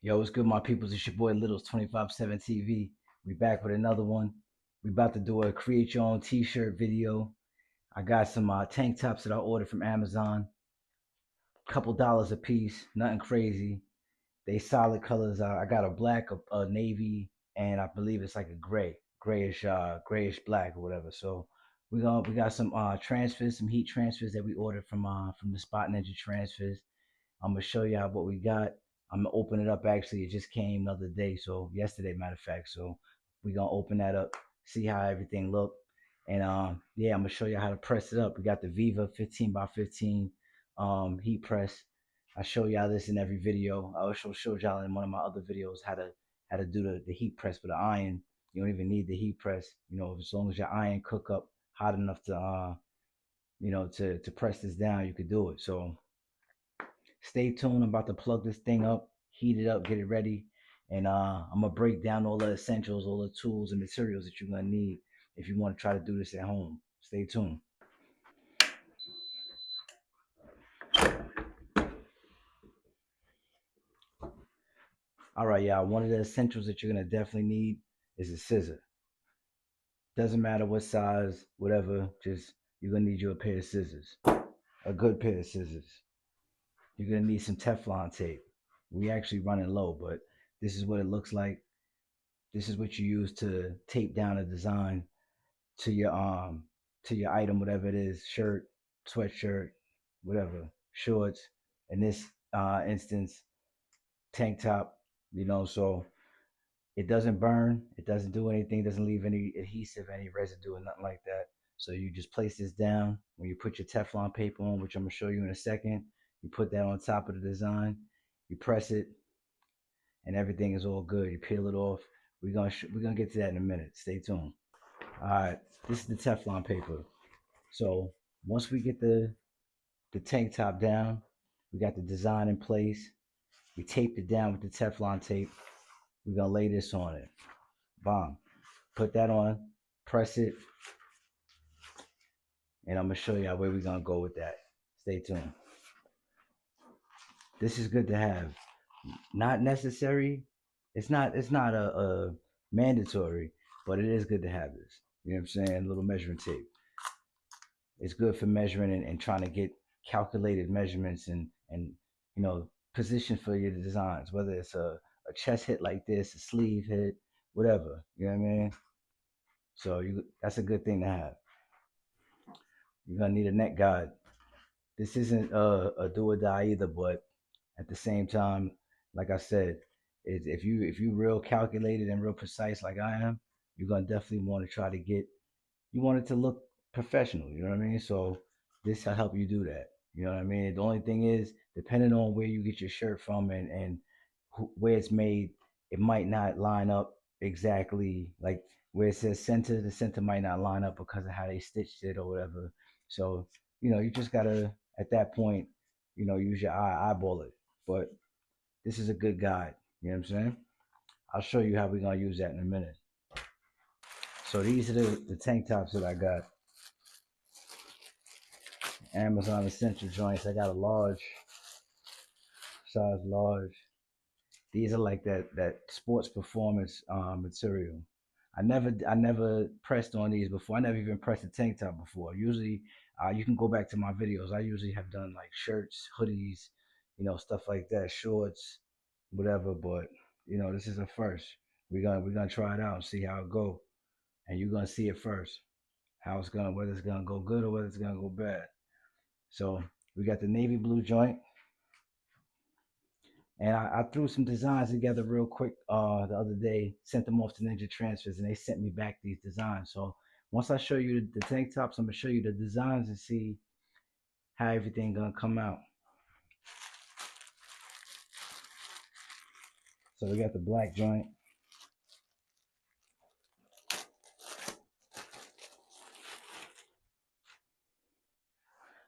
Yo, what's good, my peoples? It's your boy Littles 25/7 TV. We back with another one. We about to do a create your own t-shirt video. I got some tank tops that I ordered from Amazon. Couple dollars a piece, nothing crazy. They solid colors. I got a black, a navy, and I believe it's like a grayish black or whatever. So we got some transfers, some heat transfers that we ordered from the Spot Ninja transfers. I'm gonna show y'all what we got. I'm gonna open it up. Actually, it just came the other day, so yesterday, matter of fact. So we gonna open that up, see how everything look, and yeah, I'm gonna show you how to press it up. We got the Viva 15 by 15 heat press. I show y'all this in every video. I also showed y'all in one of my other videos how to do the heat press with the iron. You don't even need the heat press, as long as your iron cook up hot enough to to press this down, you could do it. So stay tuned. I'm about to plug this thing up, heat it up, get it ready, and I'm gonna break down all the essentials, all the tools and materials that you're gonna need if you want to try to do this at home. Stay tuned. All right, y'all. One of the essentials that you're gonna definitely need is a scissor. Doesn't matter what size, whatever. Just you're gonna need you a pair of scissors, a good pair of scissors. You're gonna need some Teflon tape. We actually running low, but this is what it looks like. This is what you use to tape down a design to your item, whatever it is, shirt, sweatshirt, whatever, shorts. In this instance, tank top. So it doesn't burn, it doesn't do anything, doesn't leave any adhesive, any residue, or nothing like that. So you just place this down. When you put your Teflon paper on, which I'm gonna show you in a second, you put that on top of the design, you press it, and everything is all good. You peel it off. We're gonna get to that in a minute. Stay tuned. All right, this is the Teflon paper. So once we get the tank top down, we got the design in place. We taped it down with the Teflon tape. We're gonna lay this on it. Bomb. Put that on, press it, and I'm gonna show y'all where we're gonna go with that. Stay tuned. This is good to have. Not necessary. It's not a mandatory, but it is good to have this. You know what I'm saying? A little measuring tape. It's good for measuring and trying to get calculated measurements and position for your designs, whether it's a chest hit like this, a sleeve hit, whatever. You know what I mean? So that's a good thing to have. You're gonna need a neck guard. This isn't a do or die either, but at the same time, like I said, if you real calculated and real precise like I am, you're gonna definitely want to try to get you want it to look professional. You know what I mean? So this will help you do that. You know what I mean? The only thing is, depending on where you get your shirt from and where it's made, it might not line up exactly like where it says center. The center might not line up because of how they stitched it or whatever. So you just gotta at that point, use your eyeball it. But this is a good guide. You know what I'm saying? I'll show you how we're gonna use that in a minute. So these are the tank tops that I got. Amazon Essential joints. I got a size large. These are like that sports performance material. I never pressed on these before. I never even pressed a tank top before. Usually, you can go back to my videos. I usually have done like shirts, hoodies, stuff like that, shorts, whatever. But this is a first. We're gonna try it out and see how it go, and you're gonna see it first. Whether it's gonna go good or whether it's gonna go bad. So we got the navy blue joint, and I threw some designs together real quick the other day. Sent them off to Ninja Transfers, and they sent me back these designs. So once I show you the tank tops, I'm gonna show you the designs and see how everything gonna come out. So we got the black joint.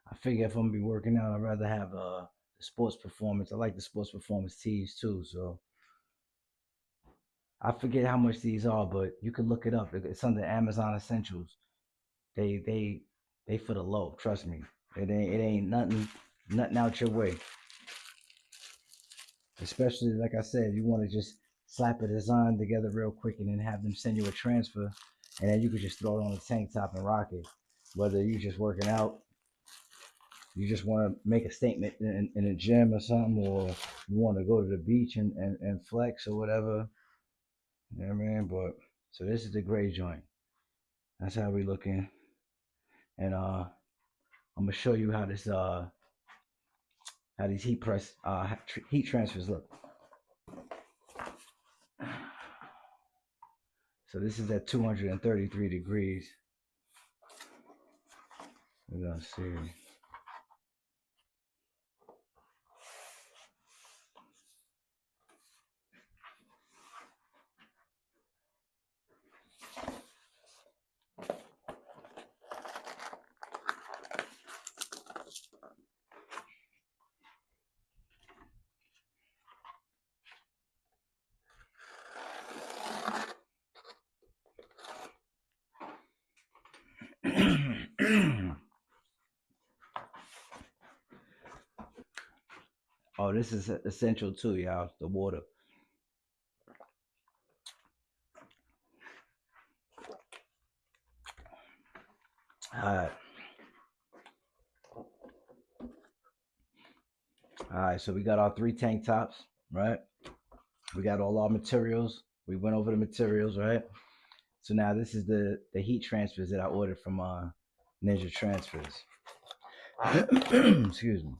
I figure if I'm gonna be working out, I'd rather have the sports performance. I like the sports performance tees too. So I forget how much these are, but you can look it up. It's under Amazon Essentials. They for the low. Trust me. It ain't nothing out your way. Especially like I said, you want to just slap a design together real quick and then have them send you a transfer, and then you could just throw it on the tank top and rock it. Whether you just working out, you just want to make a statement in a gym or something, or you want to go to the beach and flex or whatever. You know what I mean? But so this is the gray joint. That's how we looking. And I'm gonna show you how these heat transfers look. So this is at 233 degrees. We're gonna see. Oh, this is essential too, y'all. The water. All right. All right. So we got our 3 tank tops, right? We got all our materials. We went over the materials, right? So now this is the heat transfers that I ordered from Ninja Transfers. Excuse me.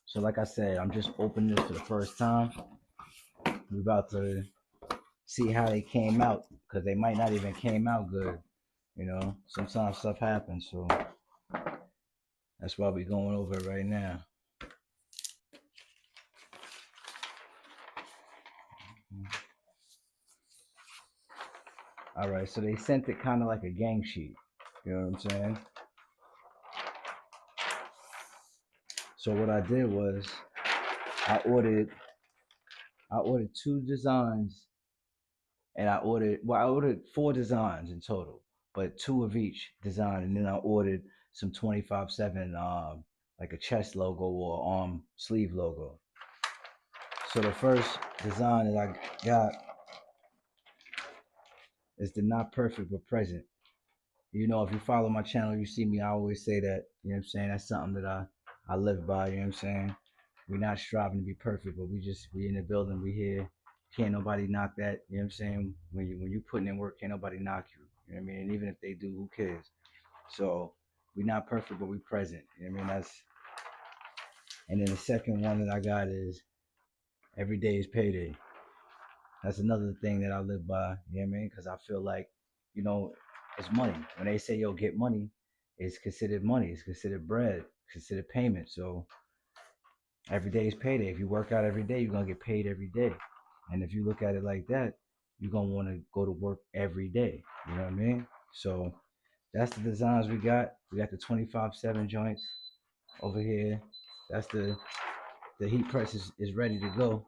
So like I said, I'm just opening this for the first time. We're about to see how they came out because they might not even came out good. You know, sometimes stuff happens, so that's why we're going over it right now. All right, so they sent it kind of like a gang sheet. You know what I'm saying? So what I did was I ordered I ordered 2 designs, and I ordered 4 designs in total, but 2 of each design, and then I ordered some 25/7 like a chest logo or arm sleeve logo. So the first design that I got is the not perfect but present. You know, if you follow my channel, you see me, I always say that, you know what I'm saying? That's something that I live by, you know what I'm saying? We're not striving to be perfect, but we in the building, we here. Can't nobody knock that, you know what I'm saying? When you putting in work, can't nobody knock you. You know what I mean? And even if they do, who cares? So we're not perfect, but we present. You know what I mean? And then the second one that I got is every day is payday. That's another thing that I live by, you know what I mean? Because I feel like, you know, it's money. When they say, yo, get money, it's considered money. It's considered bread, considered payment. So every day is payday. If you work out every day, you're going to get paid every day. And if you look at it like that, you're going to want to go to work every day. You know what I mean? So that's the designs we got. We got the 25/7 joints over here. That's the heat press is ready to go.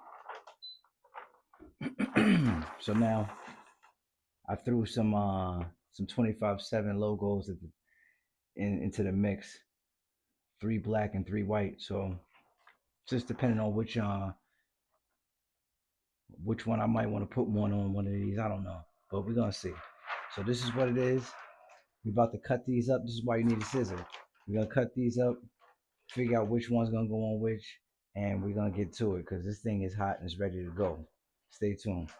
So now I threw some 25/7 logos into the mix, 3 black and 3 white. So just depending on which one I might want to put one on one of these. I don't know, but we're gonna see. So this is what it is. We're about to cut these up. This is why you need a scissor. We're gonna cut these up, figure out which one's gonna go on which, and we're gonna get to it because this thing is hot and it's ready to go. Stay tuned.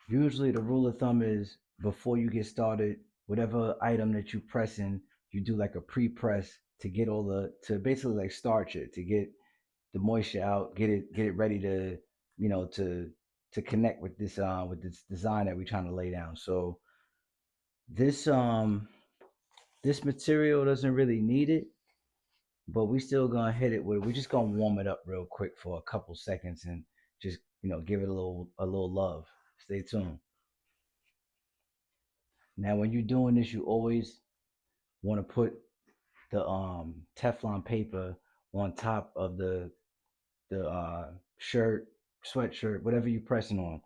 Usually the rule of thumb is before you get started, whatever item that you pressing, you do like a pre-press to get all to basically like starch it, to get the moisture out, get it ready to, to connect with this design that we're trying to lay down. So this this material doesn't really need it, but we still gonna hit it with, we're just gonna warm it up real quick for a couple seconds and just, give it a little love. Stay tuned. Now, when you're doing this, you always want to put the Teflon paper on top of the shirt, sweatshirt, whatever you're pressing on.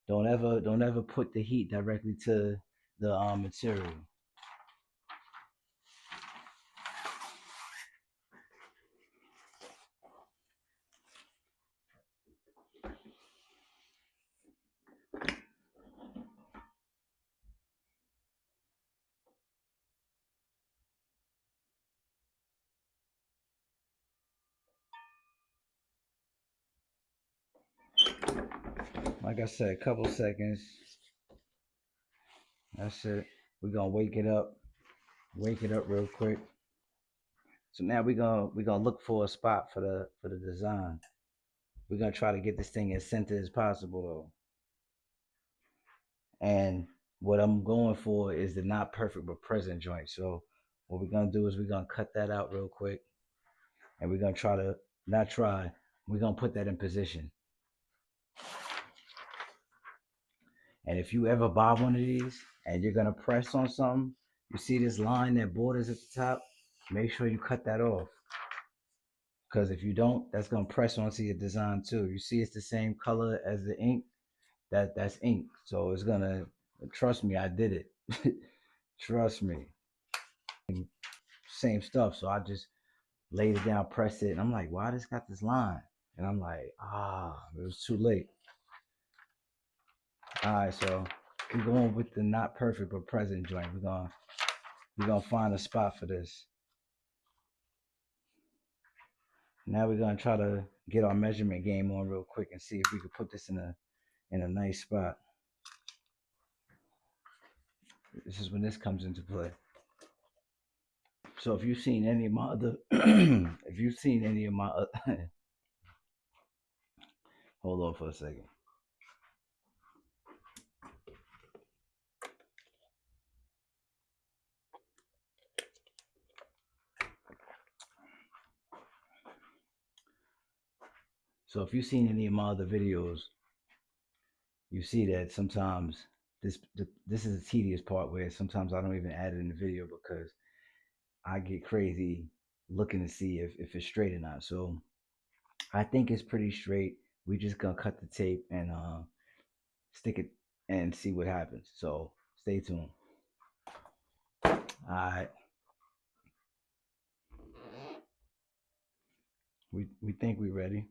Don't ever put the heat directly to the material. Like I said, a couple seconds. That's it. We're gonna wake it up real quick. So now we're gonna look for a spot for the design. We're gonna try to get this thing as centered as possible though. And what I'm going for is the not perfect but present joint. So what we're gonna do is we're gonna cut that out real quick, and we're gonna try to not try. We're gonna put that in position. And if you ever buy one of these and you're gonna press on something, you see this line that borders at the top. Make sure you cut that off, because if you don't, that's gonna press onto your design too. You see, it's the same color as the ink. That's ink, so it's gonna. Trust me, I did it. Trust me. Same stuff. So I just laid it down, pressed it, and I'm like, why this got this line? And I'm like, it was too late. All right, so we're going with the not perfect but present joint. We're gonna find a spot for this. Now we're gonna try to get our measurement game on real quick and see if we can put this in a nice spot. This is when this comes into play. So if you've seen any of my other, if you've seen any of my, hold on for a second. So if you've seen any of my other videos, you see that sometimes this is the tedious part where sometimes I don't even add it in the video because I get crazy looking to see if it's straight or not. So I think it's pretty straight. We just gonna cut the tape and stick it and see what happens. So stay tuned. All right. We think we ready.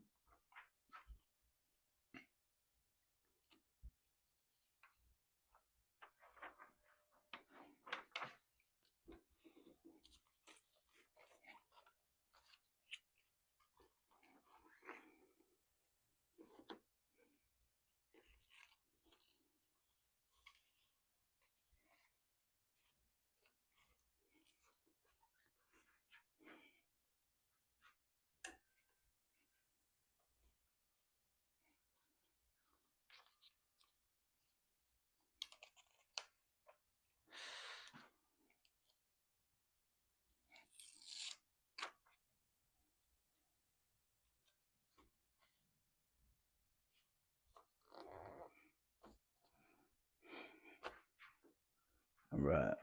All right.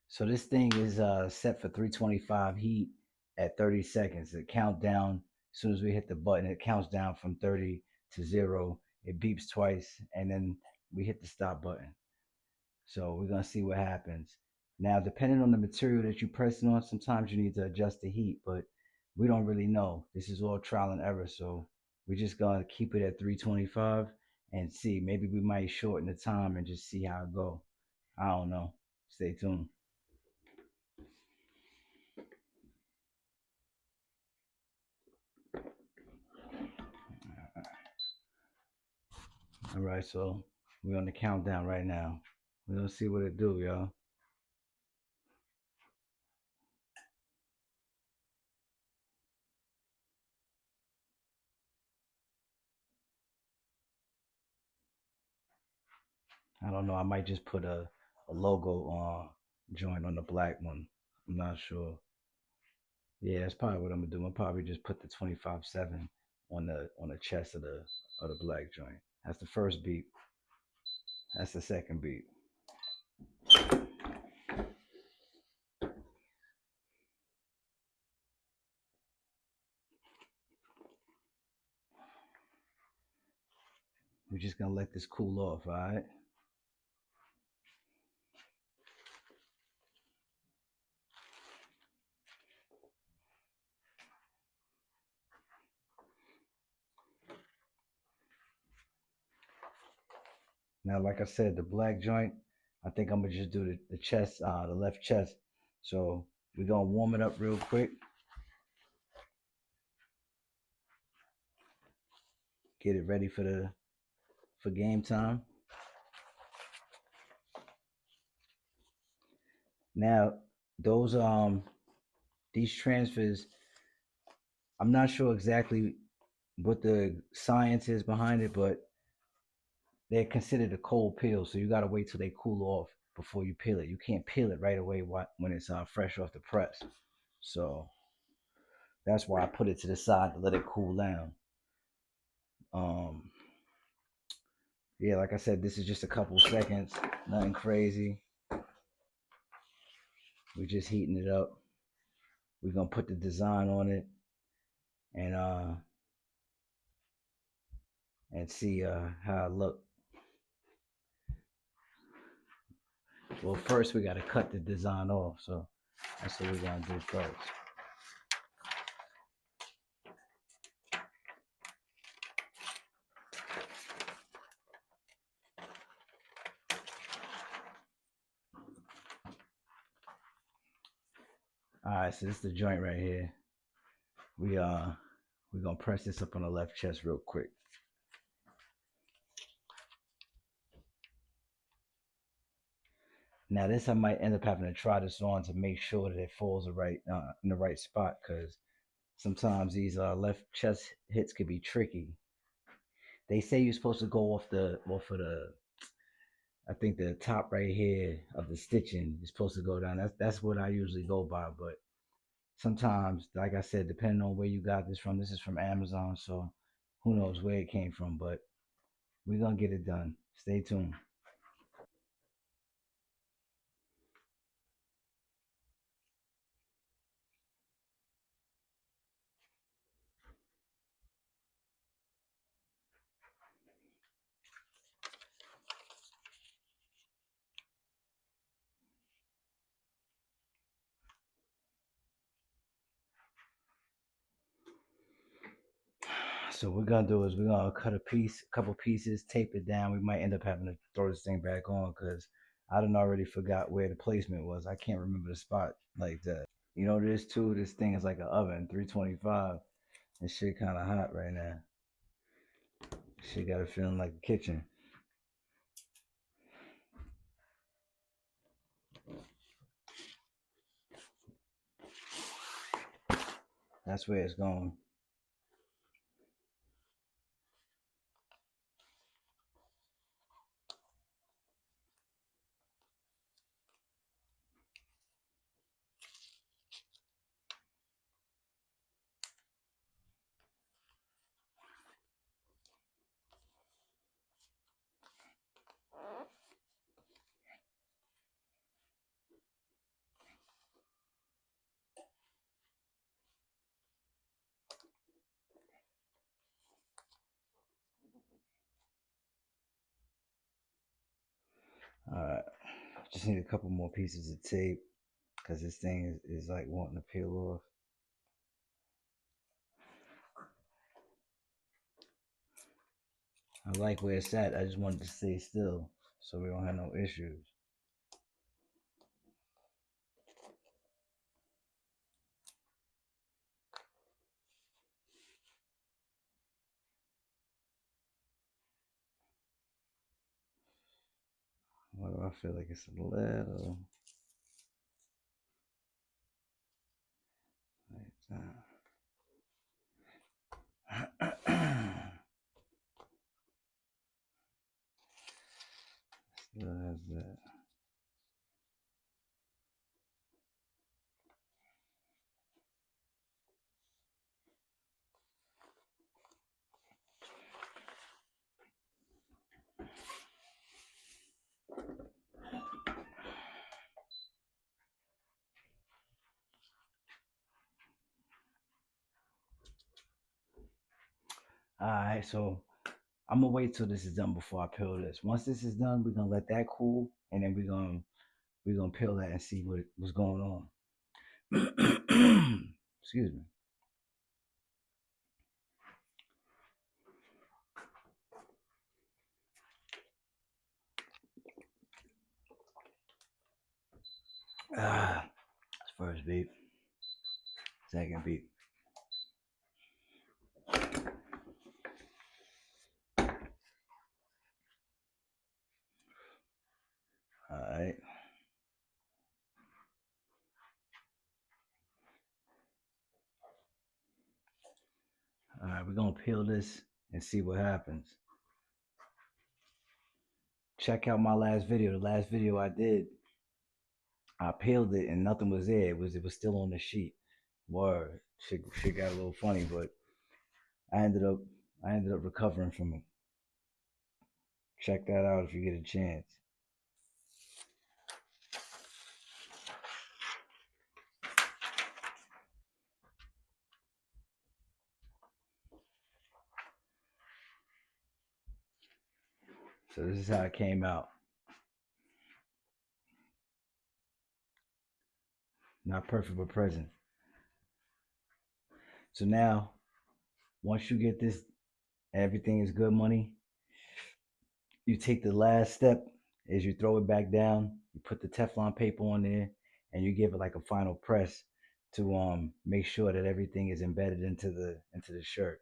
So this thing is set for 325 heat at 30 seconds. It count down as soon as we hit the button. It counts down from 30 to 0. It beeps twice, and then we hit the stop button. So we're gonna see what happens. Now, depending on the material that you're pressing on, sometimes you need to adjust the heat, but we don't really know. This is all trial and error, so we're just gonna keep it at 325 and see. Maybe we might shorten the time and just see how it go. I don't know. Stay tuned. All right, so we're on the countdown right now. We're gonna see what it do, y'all. I don't know. I might just put a logo joint on the black one. I'm not sure. Yeah, that's probably what I'm gonna do. I'll probably just put the 25/7 on the chest of the black joint. That's the first beat. That's the second beat. We're just gonna let this cool off, all right? Now, like I said, the black joint, I think I'm gonna just do the chest, the left chest. So we're gonna warm it up real quick, get it ready for game time. Now, those these transfers, I'm not sure exactly what the science is behind it, but they're considered a cold peel, so you gotta wait till they cool off before you peel it. You can't peel it right away when it's fresh off the press. So that's why I put it to the side to let it cool down. Um, yeah, like I said, this is just a couple seconds, nothing crazy. We're just heating it up. We're gonna put the design on it and see how it look. Well, first we gotta cut the design off, so that's what we're gonna do first. All right, so this is the joint right here. We're gonna press this up on the left chest real quick. Now this I might end up having to try this on to make sure that it falls in the right spot, because sometimes these left chest hits could be tricky. They say you're supposed to go off of the, I think the top right here of the stitching is supposed to go down. That's what I usually go by, but sometimes, like I said, depending on where you got this is from Amazon, so who knows where it came from, but we're gonna get it done. Stay tuned. So what we're gonna do is we're gonna cut a couple pieces, tape it down. We might end up having to throw this thing back on because I done already forgot where the placement was. I can't remember the spot like that. You know, this too. This thing is like an oven, 325. This shit kind of hot right now. Shit got it feeling like a kitchen. That's where it's going. All right. Just need a couple more pieces of tape because this thing is like wanting to peel off. I like where it's at. I just wanted to stay still so we don't have no issues. What do I feel like it's a little like that. Still has that. All right, so I'm gonna wait till this is done before I peel this. Once this is done, we're gonna let that cool, and then we're gonna peel that and see what's going on. Excuse me. Ah, first beat, second beat. All right. All right, we're gonna peel this and see what happens. Check out my last video. The last video I did, I peeled it and nothing was there. It was still on the sheet. Word. Shit got a little funny, but I ended up I ended up recovering from it. Check that out if you get a chance. So this is how it came out. Not perfect but present. So now, once you get this, everything is good money. You take the last step is you throw it back down. You put the Teflon paper on there, and you give it like a final press to make sure that everything is embedded into the shirt.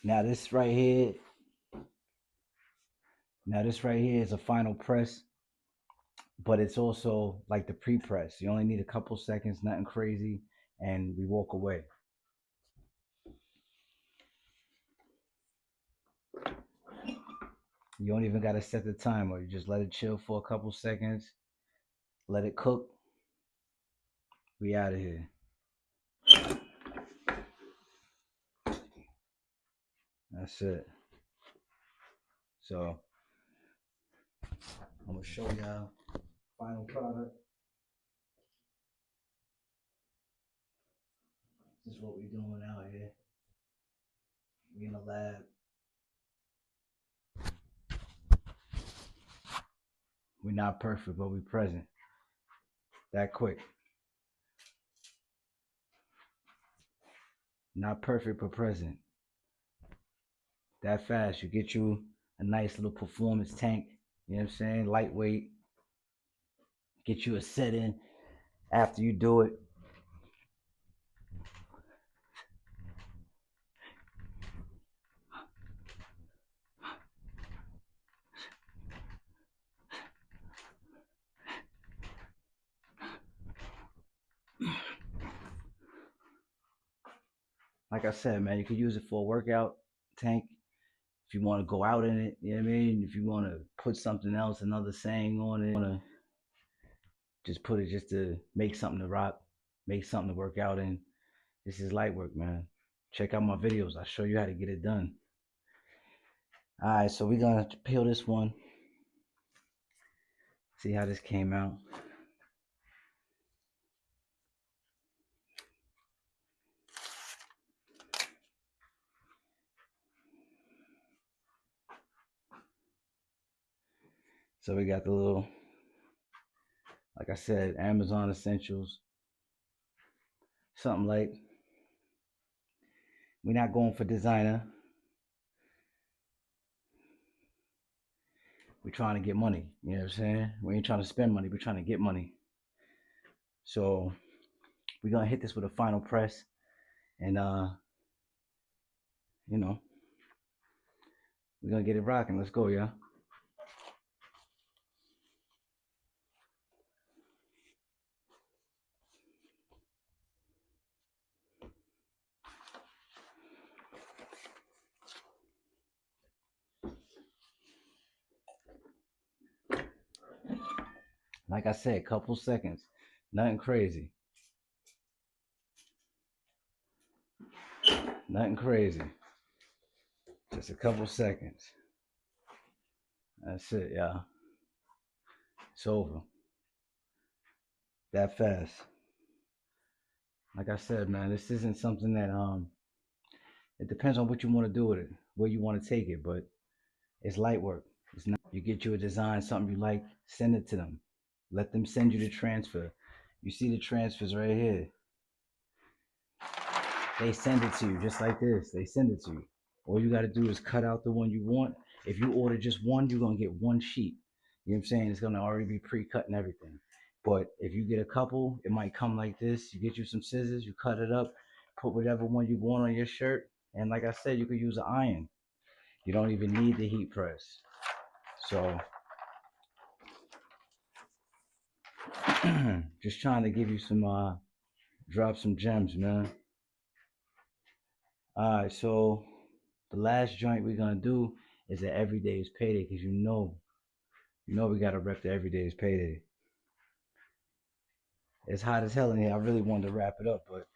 Now this right here, now this right here is a final press, but it's also like the pre-press. You only need a couple seconds, nothing crazy, and we walk away. You don't even gotta set the timer. You just let it chill for a couple seconds, let it cook. We out of here. That's it. So I'm gonna show y'all final product. This is what we're doing out here. We in the lab. We're not perfect, but we present. That quick. Not perfect, but present. That fast. You get you a nice little performance tank. You know what I'm saying? Lightweight. Get you a set in after you do it. Like I said, man, you can use it for a workout tank. If you want to go out in it, you know what I mean? If you want to put something else, another saying on it, want to just put it just to make something to rock, make something to work out in. This is light work, man. Check out my videos. I'll show you how to get it done. All right, so we're going to peel this one. See how this came out. So we got the little, like I said, Amazon Essentials. Something like, we're not going for designer. We're trying to get money. You know what I'm saying? We ain't trying to spend money. We're trying to get money. So we're going to hit this with a final press. And, you know, we're going to get it rocking. Let's go, y'all. Like I said, couple seconds. Nothing crazy. Nothing crazy. Just a couple seconds. That's it, y'all. It's over. That fast. Like I said, man, this isn't something that it depends on what you want to do with it, where you want to take it, but it's light work. It's not you get you a design, something you like, send it to them. Let them send you the transfer. You see the transfers right here. They send it to you just like this. They send it to you. All you got to do is cut out the one you want. If you order just one, you're going to get one sheet. You know what I'm saying? It's going to already be pre-cut and everything. But if you get a couple, it might come like this. You get you some scissors, you cut it up, put whatever one you want on your shirt. And like I said, you could use an iron. You don't even need the heat press. So just trying to give you some, drop some gems, man. All right, so the last joint we're gonna do is the everyday's payday, because you know we gotta rep the everyday's payday. It's hot as hell in here. I really wanted to wrap it up, but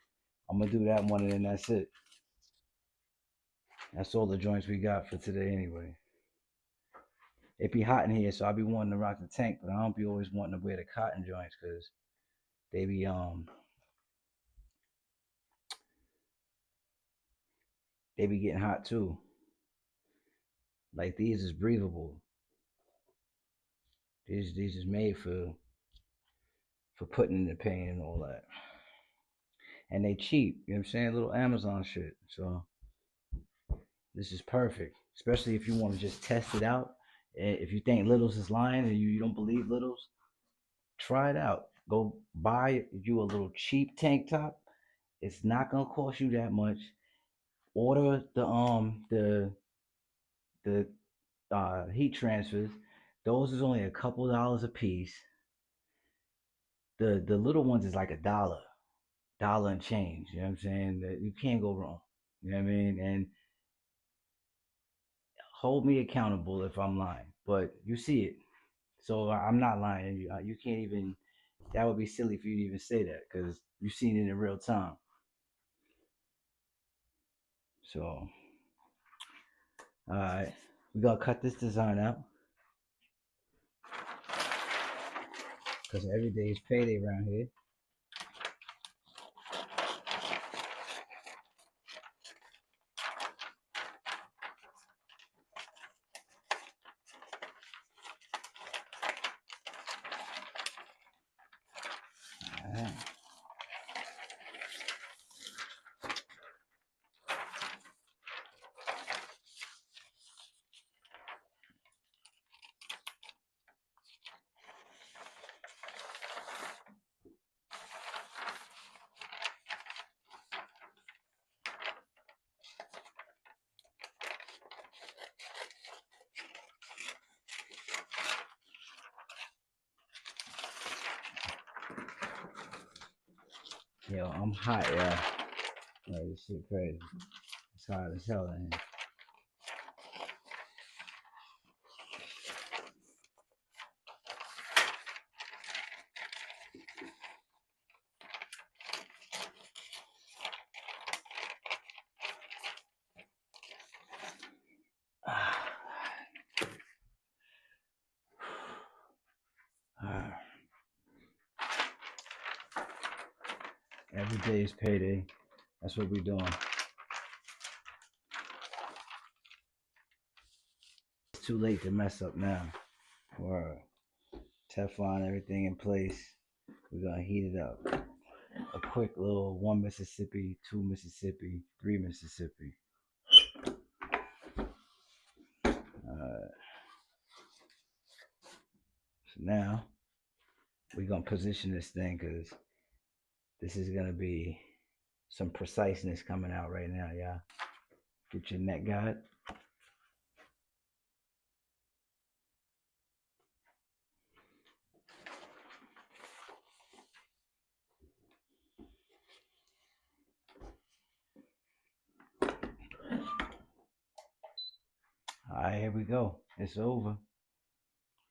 I'm gonna do that one and then that's it. That's all the joints we got for today anyway. It be hot in here, so I be wanting to rock the tank, but I don't be always wanting to wear the cotton joints because they be they be getting hot too. Like these is breathable. These is made for putting in the pain and all that. And they cheap, you know what I'm saying? Little Amazon shit. So this is perfect, especially if you want to just test it out. If you think Littles is lying and you don't believe Littles, try it out. Go buy you a little cheap tank top. It's not gonna cost you that much. Order the heat transfers. Those is only a couple dollars a piece. The little ones is like dollar and change. You know what I'm saying? That you can't go wrong. You know what I mean? And hold me accountable if I'm lying, but you see it, so I'm not lying. You can't even. That would be silly for you to even say that because you've seen it in real time. So, all right, we gotta cut this design out because every day is payday around here. All right. Yo, I'm hot, yeah. Like, this shit crazy. It's hot as hell in here. Every day is payday. That's what we're doing. It's too late to mess up now. Word. Teflon, everything in place. We're gonna heat it up. A quick little 1 Mississippi, 2 Mississippi, 3 Mississippi. So now we're gonna position this thing because this is gonna be some preciseness coming out right now, y'all. Get your neck guard. All right, here we go. It's over.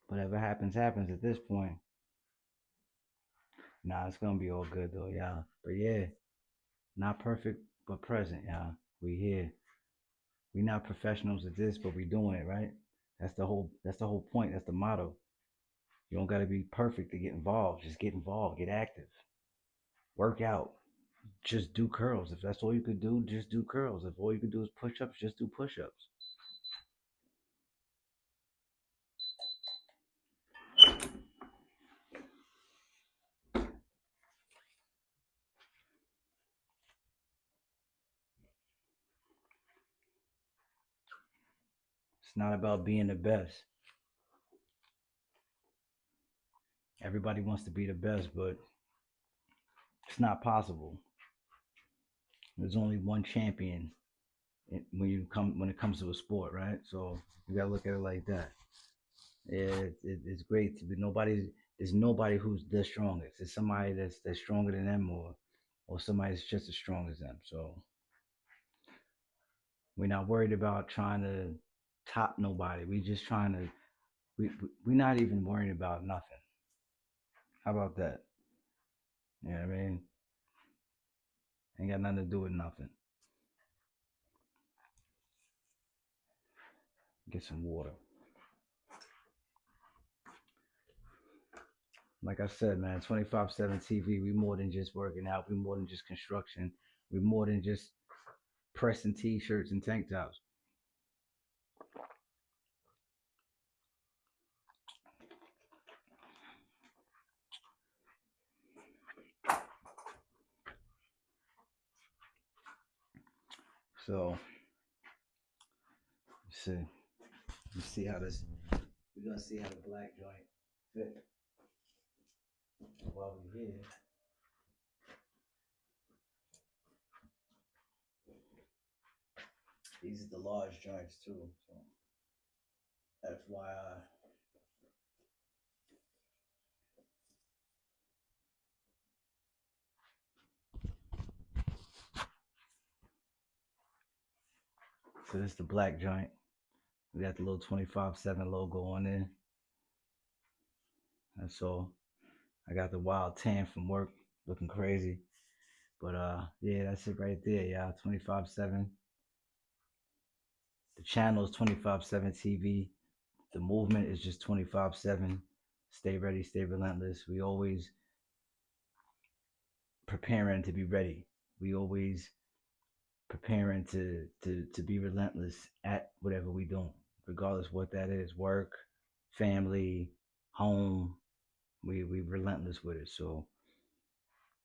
Whatever happens, happens at this point. Nah, it's gonna be all good though, yeah. But yeah, not perfect but present, yeah. We here. We not professionals at this, but we doing it, right? That's the whole point. That's the motto. You don't gotta be perfect to get involved. Just get involved, get active. Work out. Just do curls. If that's all you could do, just do curls. If all you could do is push ups, just do push ups. It's not about being the best. Everybody wants to be the best, but it's not possible. There's only one champion when it comes to a sport, right? So you gotta look at it like that. Yeah, it's great to be nobody. There's nobody who's the strongest. It's somebody that's stronger than them, or somebody that's just as strong as them. So we're not worried about trying to top nobody. We just trying to we're not even worrying about nothing. How about that? You know what I mean? Ain't got nothing to do with nothing. Get some water. Like I said, man, 25/7 TV. We more than just working out. We more than just construction. We more than just pressing t-shirts and tank tops. So see, you see how this. We're gonna see how the black joint fit while we're here. These are the large joints too. So that's why so this is the black joint. We got the little 25/7 logo on there. That's all. I got the wild tan from work looking crazy. But yeah, that's it right there, y'all. 25/7. The channel is 25/7 TV. The movement is just 25/7. Stay ready, stay relentless. We always preparing to be ready. We always preparing to be relentless at whatever we doing, regardless what that is, work, family, home. We relentless with it. So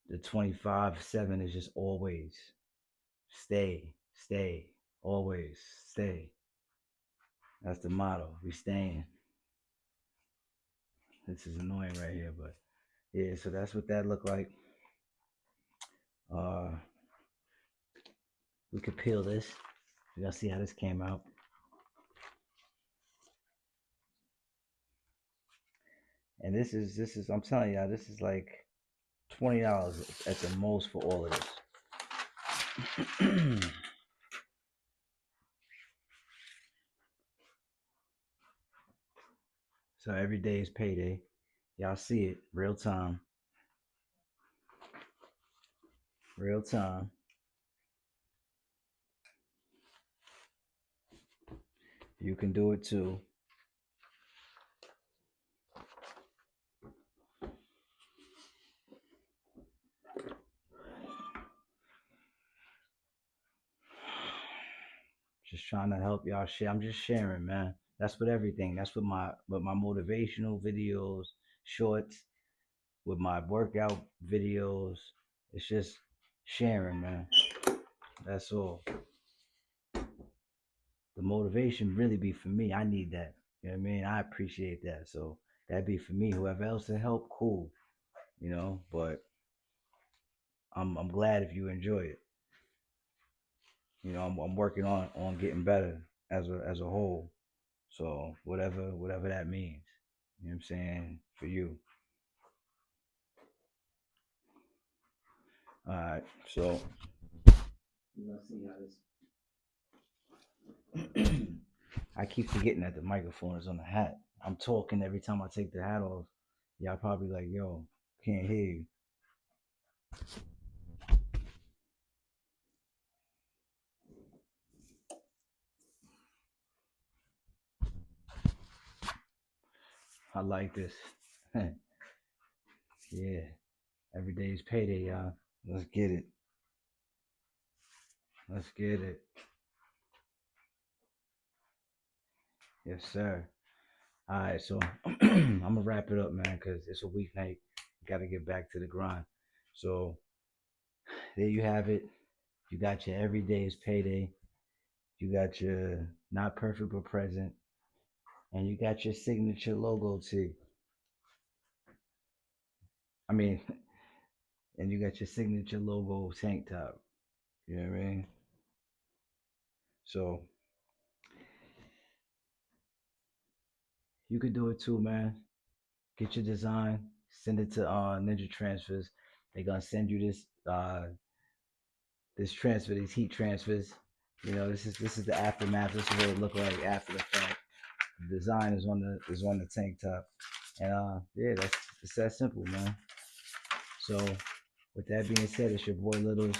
the 25/7 is just always stay, always stay. That's the motto. We staying. This is annoying right here, but yeah. So that's what that looked like. Uh, we could peel this. We gotta see how this came out. And this is I'm telling y'all, this is like $20 at the most for all of this. So every day is payday. Y'all see it real time. Real time. You can do it too. Just trying to help y'all share. I'm just sharing, man. That's what everything. That's what my motivational videos, shorts, with my workout videos. It's just sharing, man. That's all. The motivation really be for me. I need that. You know what I mean? I appreciate that. So that'd be for me. Whoever else to help, cool. But I'm glad if you enjoy it. I'm working on getting better as a whole. So whatever that means. You know what I'm saying? For you. All right. So we're gonna see how this. I keep forgetting that the microphone is on the hat. I'm talking every time I take the hat off. Y'all probably like, yo, can't hear you. I like this. Yeah, every day is payday, y'all. Let's get it. Let's get it. Yes, sir. All right, so I'm gonna wrap it up, man, because it's a weeknight. Got to get back to the grind. So there you have it. You got your every day is payday. You got your not perfect but present, and you got your signature logo tee. I mean, and you got your signature logo tank top. You know what I mean? So you could do it too, man. Get your design, send it to Ninja Transfers. They're gonna send you this transfer, these heat transfers. You know, this is the aftermath. This is what it looked like after the fact. The design is on the tank top, and yeah, that's it's that simple, man. So with that being said, it's your boy Littles.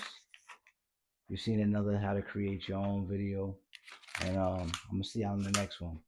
You've seen another how to create your own video, and I'm gonna see you on the next one.